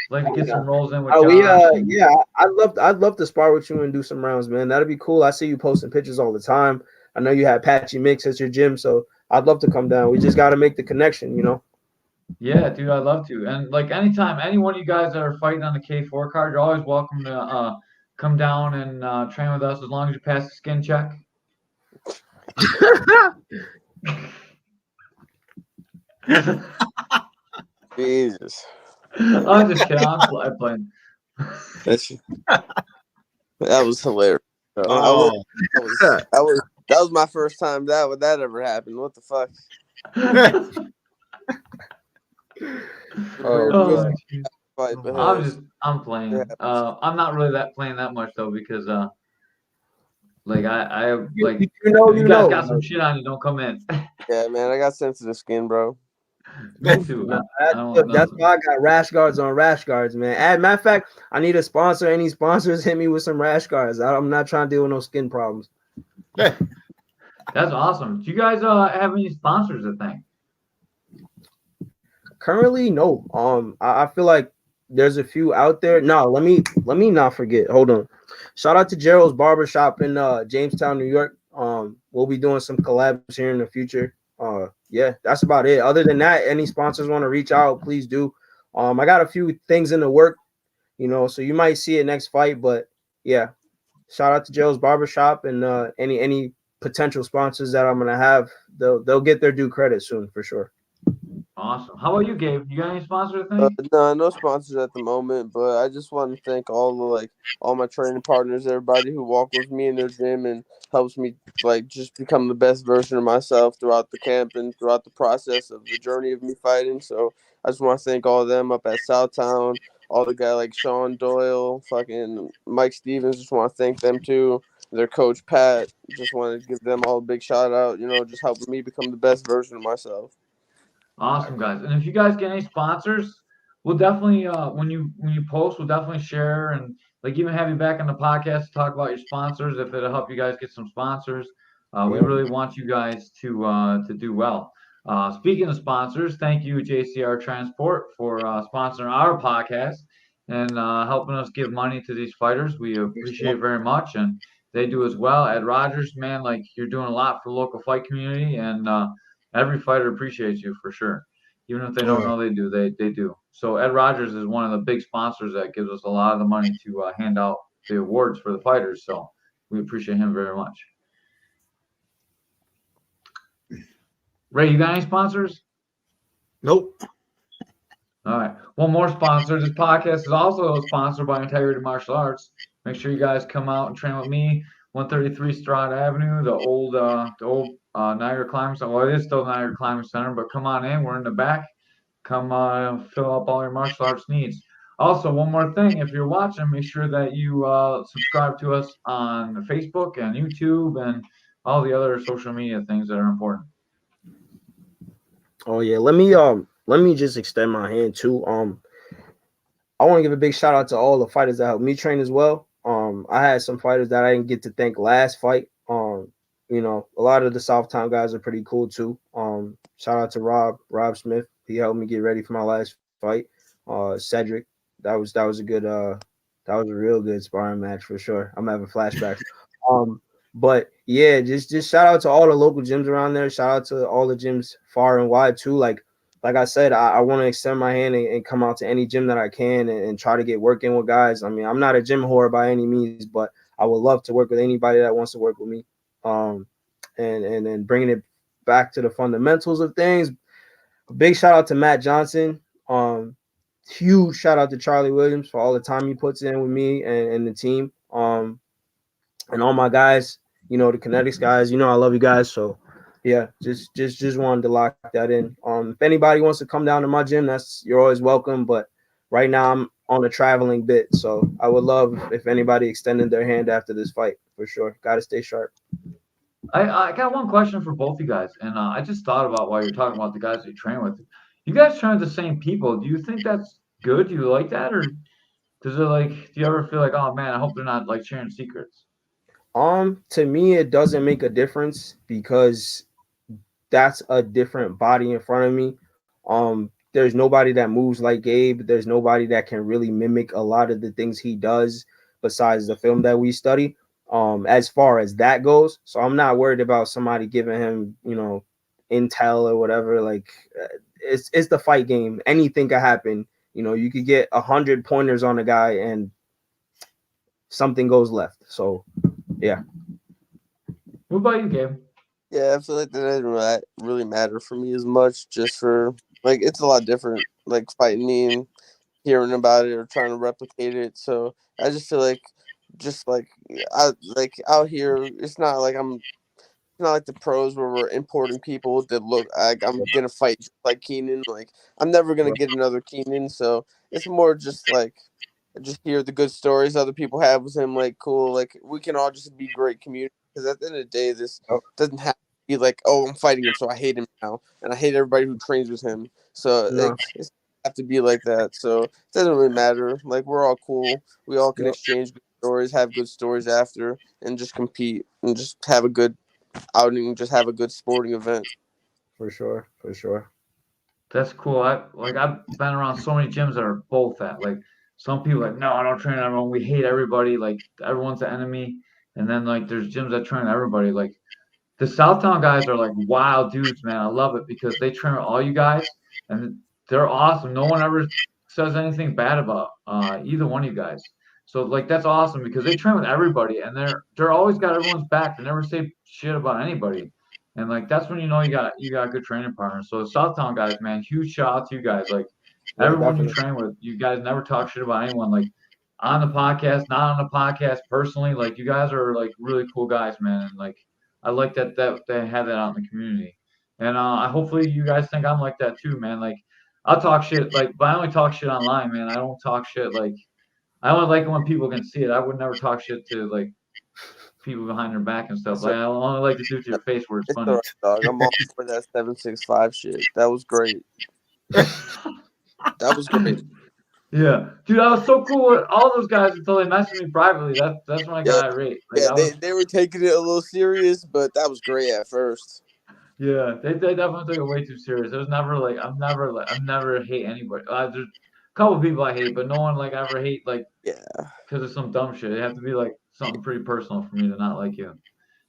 like to get some rolls in with Josh. I'd love to spar with you and do some rounds, man. That'd be cool. I see you posting pictures all the time. I know you had Patchy Mix at your gym, so I'd love to come down. We just got to make the connection, you know. Yeah, dude, I'd love to. And like anytime, any one of you guys that are fighting on the K4 card, you're always welcome to come down and train with us as long as you pass the skin check. Jesus. I'm just kidding. I'm playing. That was hilarious. That was my first time that ever happened. What the fuck? I'm playing. I'm not really playing that much though, because like I like you guys got some shit on you, don't come in. Yeah, man, I got sensitive skin, bro. Me too. That's why I got rash guards on rash guards, man. Matter of fact, I need a sponsor. Any sponsors, hit me with some rash guards. I'm not trying to deal with no skin problems. That's awesome. Do you guys have any sponsors? I think currently, no. I feel like there's a few out there. No, let me not forget. Hold on. Shout out to Gerald's Barbershop in Jamestown, New York. We'll be doing some collabs here in the future. Yeah, that's about it. Other than that, any sponsors want to reach out, please do. I got a few things in the work, so you might see it next fight, but yeah, shout out to Gerald's Barbershop and any potential sponsors that I'm gonna have, they'll get their due credit soon for sure. Awesome. How about you, Gabe? You got any sponsor Uh, thing? no, no sponsors at the moment, but I just want to thank all my training partners, everybody who walked with me in their gym and helps me just become the best version of myself throughout the camp and throughout the process of the journey of me fighting. So I just want to thank all of them up at Southtown, all the guys like Sean Doyle, fucking Mike Stevens. Just want to thank them too. Their coach Pat. Just want to give them all a big shout out. Just helping me become the best version of myself. Awesome, guys. And if you guys get any sponsors, we'll definitely when you post, we'll definitely share and like even have you back on the podcast to talk about your sponsors if it'll help you guys get some sponsors. We Yeah. really want you guys to do well. Speaking of sponsors, thank you JCR Transport for sponsoring our podcast and helping us give money to these fighters. We appreciate it very much, and they do as well. Ed Rogers, man, like you're doing a lot for the local fight community, and every fighter appreciates you for sure. Even if they don't know they do, they do. So Ed Rogers is one of the big sponsors that gives us a lot of the money to hand out the awards for the fighters. So we appreciate him very much. Ray, you got any sponsors? Nope. All right. One more sponsor. This podcast is also sponsored by Integrity Martial Arts. Make sure you guys come out and train with me. 133 Stroud Avenue, the old Niagara Climbing Center. Well, it is still Niagara Climbing Center, but come on in. We're in the back. Come fill up all your martial arts needs. Also, one more thing. If you're watching, make sure that you subscribe to us on Facebook and YouTube and all the other social media things that are important. Oh yeah, let me just extend my hand too. I want to give a big shout out to all the fighters that helped me train as well. I had some fighters that I didn't get to thank last fight. A lot of the Southtown guys are pretty cool too. Shout out to Rob Smith. He helped me get ready for my last fight. Cedric, that was a good that was a real good sparring match for sure. I'm having flashbacks. But yeah, just shout out to all the local gyms around there. Shout out to all the gyms far and wide too. Like I said, I want to extend my hand and come out to any gym that I can and try to get working with guys. I mean, I'm not a gym whore by any means, but I would love to work with anybody that wants to work with me. And then bringing it back to the fundamentals of things. A big shout out to Matt Johnson. Huge shout out to Charlie Williams for all the time he puts in with me and the team. And all my guys, the Kinetics guys, I love you guys. So yeah, just wanted to lock that in. If anybody wants to come down to my gym, you're always welcome. But right now I'm on a traveling bit, so I would love if anybody extended their hand after this fight for sure. Got to stay sharp. I got one question for both you guys, and I just thought about while you're talking about the guys that you train with. You guys train with the same people. Do you think that's good? Do you like that, or does it do you ever feel like, oh man, I hope they're not sharing secrets? To me, it doesn't make a difference because that's a different body in front of me. There's nobody that moves like Gabe. There's nobody that can really mimic a lot of the things he does besides the film that we study. As far as that goes, so I'm not worried about somebody giving him, intel or whatever. It's the fight game. Anything could happen. You could get 100 pointers on a guy and something goes left. So, yeah. What about you, Gabe? Yeah, I feel like that doesn't really matter for me as much. Just for it's a lot different, fighting me and hearing about it or trying to replicate it. So I just feel I out here. It's not like the pros where we're importing people that look like I'm gonna fight just like Keenan. I'm never gonna get another Keenan. So it's more just just hear the good stories other people have with him. Cool. We can all just be great community. Because at the end of the day, this doesn't have to be oh, I'm fighting him, so I hate him now, and I hate everybody who trains with him. So No. it's have to be like that. So it doesn't really matter. We're all cool. We all can exchange good stories, have good stories after, and just compete and just have a good outing, just have a good sporting event. For sure. That's cool. I've been around so many gyms that are both at. Like some people like, no, I don't train everyone. We hate everybody. Like everyone's the enemy. And then like there's gyms that train everybody. Like the Southtown guys are like wild dudes, man. I love it because they train all you guys and they're awesome. No one ever says anything bad about either one of you guys. So like that's awesome because they train with everybody and they're always got everyone's back. They never say shit about anybody. And like that's when you know you got a good training partner. So the Southtown guys, man, huge shout out to you guys. Like Yeah, everyone you definitely. train with, you guys never talk shit about anyone. Like on the podcast, not on the podcast, personally, like you guys are like really cool guys, man. And like I like that they have that out in the community. And hopefully you guys think I'm like that too, man. Like I'll talk shit, like, but I only talk shit online, man. I don't talk shit like I only like it when people can see it. I would never talk shit to like people behind their back and stuff. It's, Like I only like to do it to your face where it's it's funny. all right, dog. I'm all for that 765 shit. That was great. That was great. Yeah, dude, I was so cool with all those guys until they messaged me privately. That's when I got irate. Like Yeah, I was, they were taking it a little serious, but that was great at first. yeah, they definitely took it way too serious. It was never like I've never hate anybody. There's a couple people I hate, but no one like I ever hate like Yeah. because of some dumb shit. It have to be like something pretty personal for me to not like you.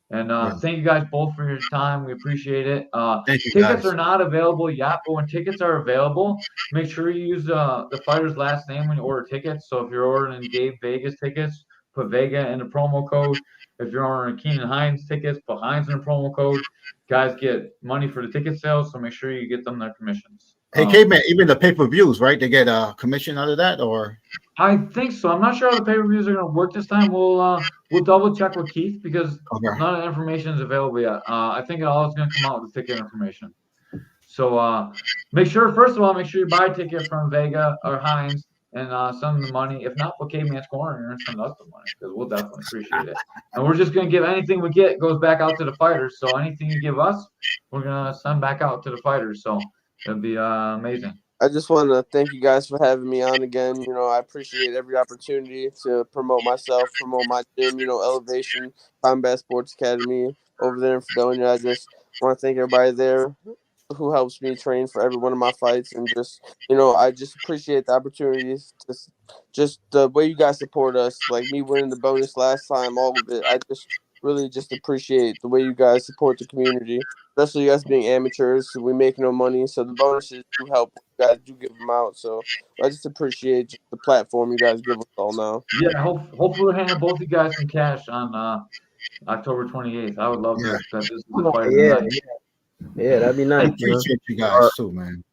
And Yeah. thank you guys both for your time. We appreciate it. Thank you, Tickets guys. are not available yet, but when tickets are available, make sure you use the fighter's last name when you order tickets. So if you're ordering Gabe Vegas tickets, put Vega in the promo code. If you're ordering Keenan Hinds tickets, put Hinds in the promo code. Guys get money for the ticket sales, so make sure you get them their commissions. Hey, Caveman, even the pay-per-views, right? They get a commission out of that, or I think so. I'm not sure how the pay-per-views are going to work this time. We'll double check with Keith because okay. none of the information is available yet. I think it all is going to come out with the ticket information. So make sure, first of all, make sure you buy a ticket from Vega or Hinds and send them the money. If not, put Caveman's Corner and send us the money because we'll definitely appreciate it. And we're just going to give anything we get goes back out to the fighters. So anything you give us, we're going to send back out to the fighters. So it'll be amazing. I just want to thank you guys for having me on again. You know, I appreciate every opportunity to promote myself, promote my gym, Elevation Combat Sports Academy over there in Fredonia. I just want to thank everybody there who helps me train for every one of my fights. And just, I just appreciate the opportunities. Just the way you guys support us, like me winning the bonus last time, all of it. I just really just appreciate the way you guys support the community, especially us being amateurs. So we make no money, so the bonuses do help. You guys do give them out, so I just appreciate just the platform you guys give us all now. Yeah, hopefully we'll hand both you guys some cash on October 28th. I would love Yeah. that this is the fight of the Yeah, night. yeah, that'd be I nice. Man. appreciate you guys too, man.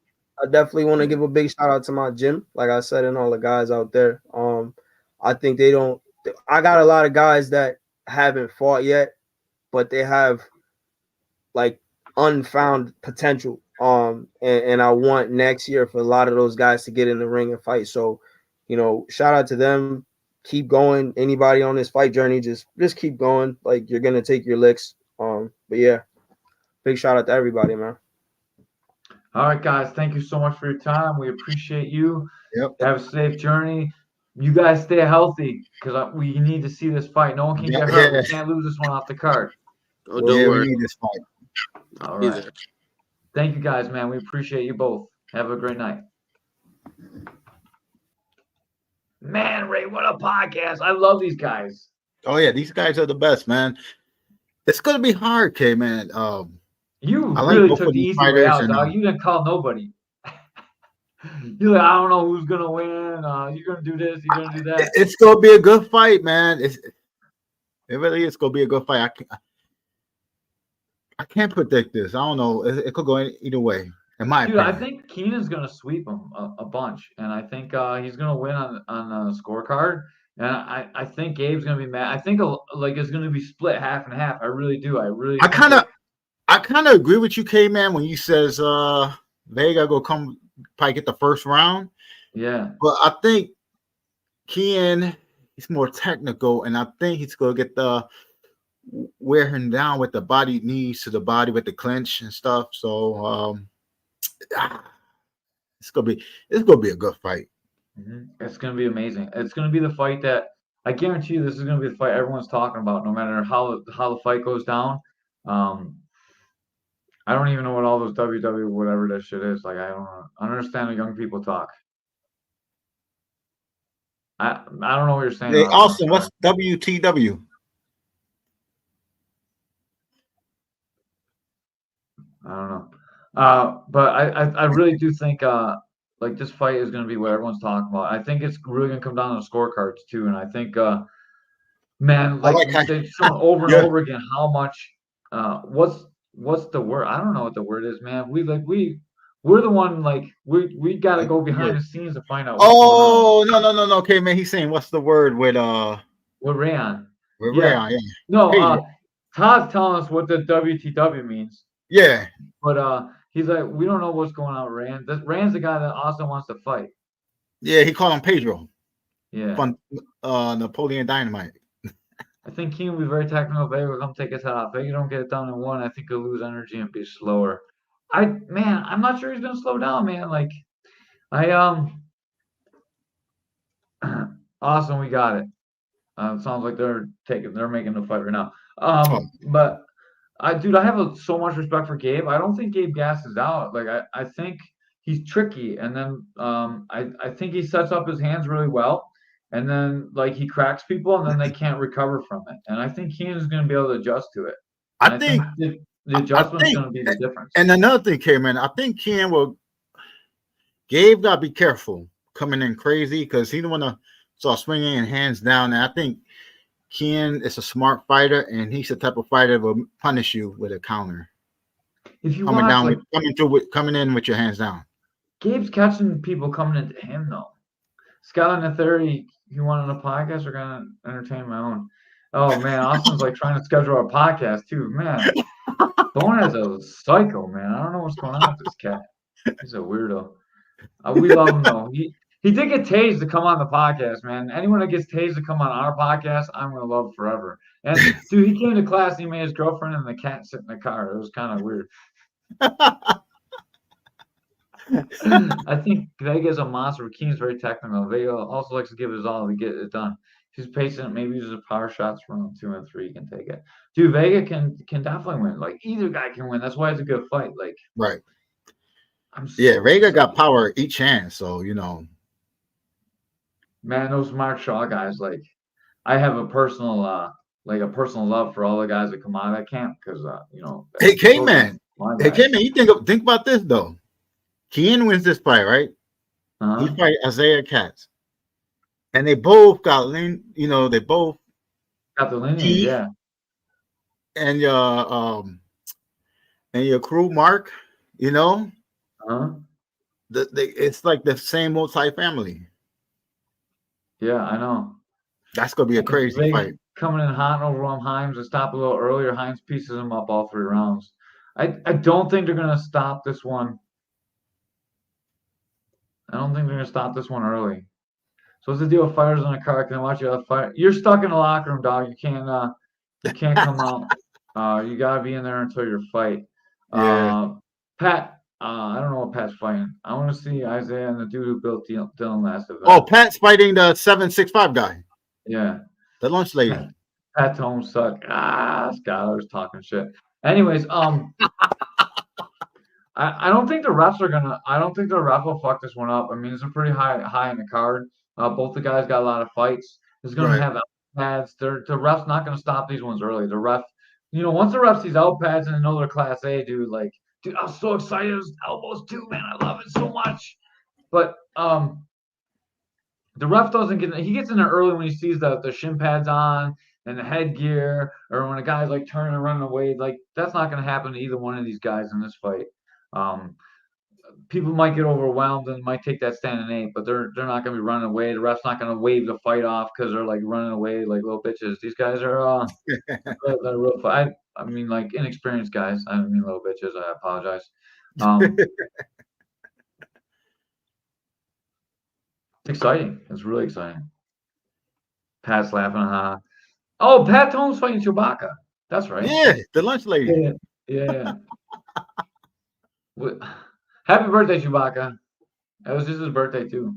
I definitely want to give a big shout out to my gym, like I said, and all the guys out there. I think they don't. I got a lot of guys that haven't fought yet, but they have like unfound potential. And I want next year for a lot of those guys to get in the ring and fight. So, shout out to them. Keep going. Anybody on this fight journey, just keep going. Like you're gonna take your licks. But yeah, big shout out to everybody, man. All right, guys. Thank you so much for your time. We appreciate you. Yep. Have a safe journey. You guys stay healthy because we need to see this fight. No one can get hurt. Yeah. We can't lose this one off the card. Oh, don't Yeah, worry. we need this fight. All right. Thank you, guys, man. We appreciate you both. Have a great night. Man, Ray, what a podcast. I love these guys. Oh yeah, these guys are the best, man. It's gonna be hard, K man. You I like really both took of the these easy way fighters out, and, dog. You didn't call nobody. You're like, I don't know who's gonna win. You're gonna do this. You're gonna do that. It's gonna be a good fight, man. It really is gonna be a good fight. I can't predict this. I don't know. It could go either way. In my Dude, opinion. I think Keenan's gonna sweep him a bunch, and I think he's gonna win on the scorecard. And I think Gabe's gonna be mad. I think like it's gonna be split half and half. I really do. I kind of agree with you, K man, when you says Vega go come probably get the first round. Yeah. But I think Keean, he's more technical, and I think he's gonna get the wear him down with the body knees to the body with the clinch and stuff. So it's gonna be a good fight. Mm-hmm. It's gonna be amazing. It's gonna be the fight that I guarantee you. This is gonna be the fight everyone's talking about, no matter how the fight goes down. I don't even know what all those WW whatever that shit is. Like I don't understand how young people talk. I don't know what you're saying. Hey, Austin. Austin, what's WTW? I don't know. But I really do think like this fight is going to be what everyone's talking about. I think it's really going to come down to scorecards too, and I think man, I like like how they've shown over and yeah. over again how much what's the word? I don't know what the word is, man. We're the one like we got to go behind the scenes to find out what's going on. Oh no. Okay, man. He's saying what's the word with With Rayon. Rayon? Yeah. No, Pedro. Todd's telling us what the WTW means. Yeah. But he's like, we don't know what's going on with Rand. Rand's the guy that also wants to fight. Yeah, he called him Pedro. Yeah. From Napoleon Dynamite. I think Keean will be very technical. Vega will come take his head off. Vega don't get it done in one. I think he'll lose energy and be slower. I'm not sure he's gonna slow down, man. Like awesome, we got it. It sounds like they're making the fight right now. But I have so much respect for Gabe. I don't think Gabe gasses out. Like I think he's tricky, and then I think he sets up his hands really well, and then like he cracks people, and then they can't recover from it. And I think Keean is going to be able to adjust to it. And I think the adjustment's going to be the difference. And another thing, Caveman, I think Gabe got to be careful coming in crazy because he don't want to start swinging and hands down. And I think Keean is a smart fighter, and he's the type of fighter that will punish you with a counter. If you coming in with your hands down. Gabe's catching people coming into him though. Scott and the theory, you want on a podcast or gonna entertain my own? Oh man, Austin's like trying to schedule a podcast too. Man, Bone is a psycho, man. I don't know what's going on with this cat. He's a weirdo. We love him though. He did get tased to come on the podcast, man. Anyone that gets tased to come on our podcast, I'm gonna love forever. And dude, he came to class and he made his girlfriend and the cat sit in the car. It was kind of weird. I think Vega's a monster. Keean's very technical. Vega also likes to give his all to get it done. He's patient, maybe uses power shots from 2 and 3. He can take it. Dude, Vega can definitely win. Like either guy can win. That's why it's a good fight. Like right. Vega got power each hand, so man, those Mark Shaw guys, like I have a personal love for all the guys that come out of that camp because Hey Caveman. You think about this though. Keean wins this fight, right? He fight Isaiah Katz. And they both got they both got the lineage, yeah. And your crew, Mark, it's like the same multi-family. Yeah, I know. That's gonna be a crazy fight. Coming in hot and overwhelm Hinds to stop a little earlier. Hinds pieces him up all 3 rounds. I don't think they're gonna stop this one. I don't think they're gonna stop this one early. So what's the deal with fighters on a card? Can I watch you out fight? You're stuck in the locker room, dog. You can't come out. You gotta be in there until your fight. Yeah. Pat, I don't know what Pat's fighting. I want to see Isaiah and the dude who built Dylan last event. Oh, Pat's fighting the 765 guy. Yeah. The lunch lady. Pat Holmes suck. Scott, I was talking shit. Anyways, I don't think the refs are gonna. I don't think the ref will fuck this one up. I mean, it's a pretty high in the card. Both the guys got a lot of fights. There's gonna have pads. The ref's not gonna stop these ones early. The ref, once the ref sees out pads and they know they're class A, dude. Like, dude, I was so excited. Those elbows too, man. I love it so much. But the ref doesn't get. He gets in there early when he sees the shin pads on and the headgear, or when a guy's like turning and running away. Like that's not gonna happen to either one of these guys in this fight. People might get overwhelmed and might take that standing 8, but they're not going to be running away. The ref's not going to wave the fight off because they're like running away like little bitches. These guys are they're real fight. I mean, like inexperienced guys. I don't mean little bitches. I apologize. It's exciting. It's really exciting. Pat's laughing. Oh, Pat Holmes fighting Chewbacca. That's right. Yeah, the lunch lady. Yeah. Happy birthday, Chewbacca. That was just his birthday too.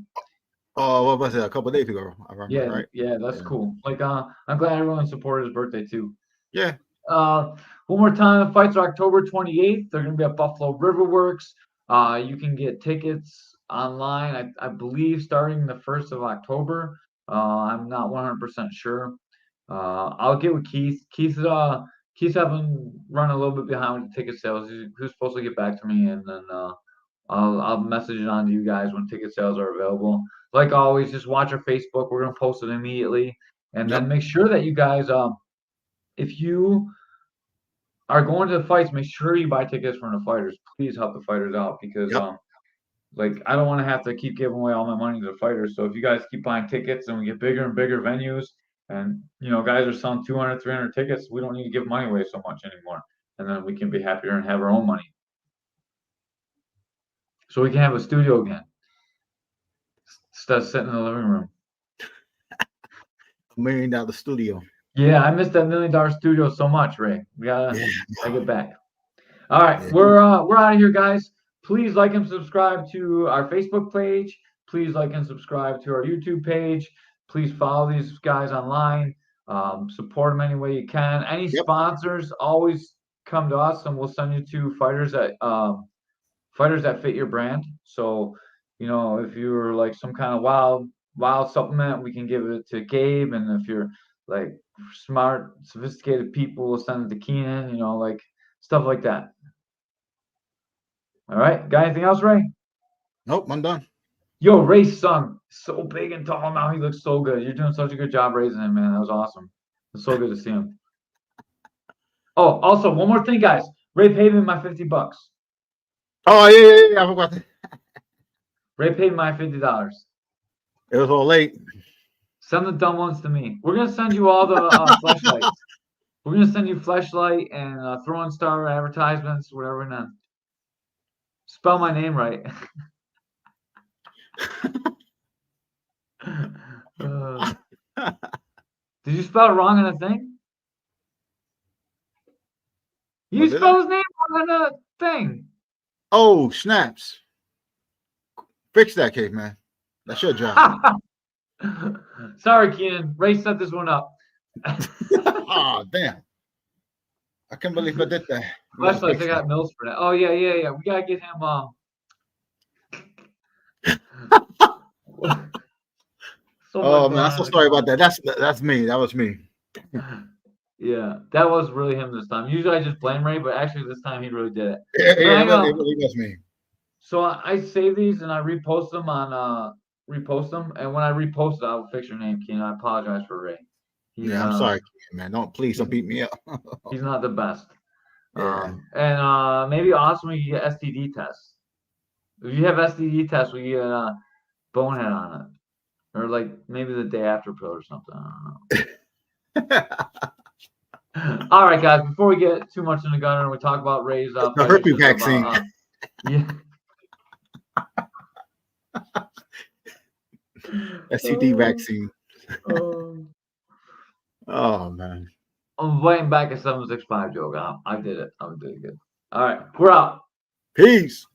Oh, what was it? A couple of days ago. I remember, right? Yeah, that's cool. Like, I'm glad everyone supported his birthday too. Yeah. One more time, the fights are October 28th. They're going to be at Buffalo River Works. You can get tickets online, I believe, starting the 1st of October. I'm not 100% sure. I'll get with Keith. Keith's having run a little bit behind with the ticket sales. Who's supposed to get back to me, and then I'll message it on to you guys when ticket sales are available. Like always, just watch our Facebook. We're gonna post it immediately, and then make sure that you guys, if you are going to the fights, make sure you buy tickets from the fighters. Please help the fighters out because like I don't want to have to keep giving away all my money to the fighters. So if you guys keep buying tickets and we get bigger and bigger venues, and guys are selling 200, 300 tickets, we don't need to give money away so much anymore, and then we can be happier and have our own money. So we can have a studio again. Instead of sitting in the living room. $1 million studio. Yeah, I missed that $1 million studio so much, Ray. We gotta get back. All right, we're out of here, guys. Please like and subscribe to our Facebook page. Please like and subscribe to our YouTube page. Please follow these guys online. Support them any way you can. Any sponsors, always come to us, and we'll send you to fighters that fit your brand. So, if you're like some kind of wild supplement, we can give it to Gabe. And if you're like smart, sophisticated people, we'll send it to Keean, like stuff like that. All right. Got anything else, Ray? Nope, I'm done. Yo, Ray's son, so big and tall now. He looks so good. You're doing such a good job raising him, man. That was awesome. It's so good to see him. Oh, also, one more thing, guys. Ray paid me my $50. Oh, yeah. I forgot that. Ray paid my $50. It was all late. Send the dumb ones to me. We're going to send you all the flashlights. We're going to send you flashlight and throwing star advertisements, whatever. And then spell my name right. Did you spell it wrong in the thing? You spelled his name wrong in the thing. Oh, snaps. Fix that, Caveman. That's your job. Sorry, Keean. Ray set this one up. Oh, damn. I can't believe I did that. Flashlights, I got Mills for that. Oh, yeah. We got to get him. Oh, man, I'm so sorry about that. That's me. That was me. Yeah, that was really him this time. Usually I just blame Ray, but actually this time he really did it. It really was me. So I save these and I repost them on repost them, and when I repost it, I'll fix your name, Keean. I apologize for Ray. I'm sorry, man. Don't beat me up. He's not the best. Yeah. And maybe also we get STD tests. If you have STD tests, we get a bonehead on it, or like maybe the day after pill or something. I don't know. All right, guys. Before we get too much in the gunner and we talk about Ray's the herpes vaccine. STD vaccine. Oh man. I'm waiting back at 765 joke. I did it. I did good. All right, we're out. Peace.